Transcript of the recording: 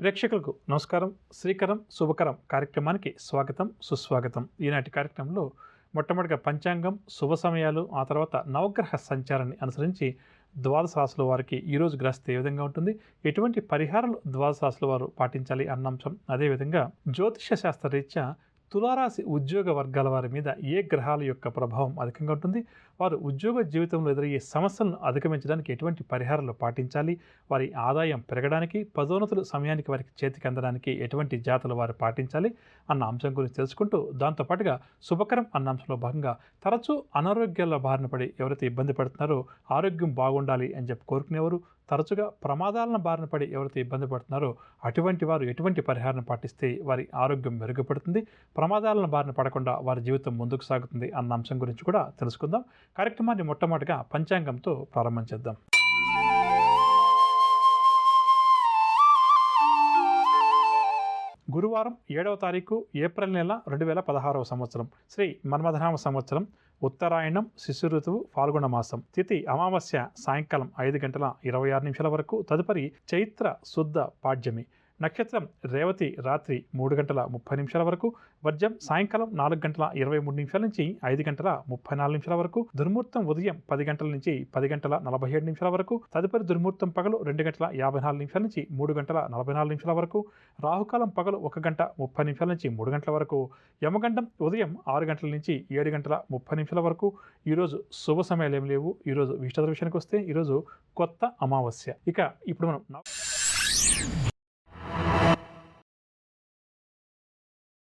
ప్రేక్షకులకు నమస్కారం. శ్రీకరం శుభకరం కార్యక్రమానికి స్వాగతం, సుస్వాగతం. ఈనాటి కార్యక్రమంలో మొట్టమొదటిగా పంచాంగం, శుభ సమయాలు, ఆ తర్వాత నవగ్రహ సంచారాన్ని అనుసరించి ద్వాదశ రాశుల వారికి ఈరోజు గ్రహిస్తే ఏ విధంగా ఉంటుంది, ఎటువంటి పరిహారాలు ద్వాదశ రాశుల వారు పాటించాలి అన్న అంశం. అదేవిధంగా జ్యోతిష శాస్త్ర రీత్యా తులారాశి ఉద్యోగ వర్గాల వారి మీద ఏ గ్రహాల యొక్క ప్రభావం అధికంగా ఉంటుంది, వారు ఉద్యోగ జీవితంలో ఎదురయ్యే సమస్యలను అధిగమించడానికి ఎటువంటి పరిహారాలు పాటించాలి, వారి ఆదాయం పెరగడానికి, పదోన్నతులు సమయానికి వారికి చేతికి అందడానికి ఎటువంటి జాతలు వారు పాటించాలి అన్న అంశం గురించి తెలుసుకుంటూ, దాంతోపాటుగా శుభకరం అన్న అంశంలో భాగంగా తరచూ అనారోగ్యాల బారిన పడి ఎవరైతే ఇబ్బంది పడుతున్నారో ఆరోగ్యం బాగుండాలి అని చెప్పి కోరుకునేవారు, తరచుగా ప్రమాదాలను బారిన పడి ఎవరైతే ఇబ్బంది పడుతున్నారో అటువంటి వారు ఎటువంటి పరిహారం పాటిస్తే వారి ఆరోగ్యం మెరుగుపడుతుంది, ప్రమాదాలను బారిన పడకుండా వారి జీవితం ముందుకు సాగుతుంది అన్న అంశం గురించి కూడా తెలుసుకుందాం. కార్యక్రమాన్ని మొట్టమొదటిగా పంచాంగంతో ప్రారంభం చేద్దాం. గురువారం 7వ తారీఖు ఏప్రిల్ నెల 2016వ సంవత్సరం, శ్రీ మన్మథనామ సంవత్సరం, ఉత్తరాయణం, శిశు ఋతువు, ఫాల్గుణ మాసం, తిథి అమావాస్య సాయంకాలం 5:26 వరకు, తదుపరి చైత్ర శుద్ధ పాడ్యమి, నక్షత్రం రేవతి రాత్రి 3:30 వరకు, వర్జం సాయంకాలం 4:23 నుంచి 5:34 వరకు, దుర్ముహూర్తం ఉదయం 10 గంటల నుంచి 10:47 వరకు, తదుపరి దుర్ముహూర్తం పగలు 2:54 నుంచి 3:44 వరకు, రాహుకాలం పగలు 1:30 నుంచి 3 గంటల వరకు, యమగండం ఉదయం 6 గంటల నుంచి 7:30 వరకు. ఈరోజు శుభ సమయాలు ఏమి లేవు. ఈరోజు విశిష్టత విషయానికి వస్తే ఈరోజు కొత్త అమావాస్య. ఇక ఇప్పుడు మనం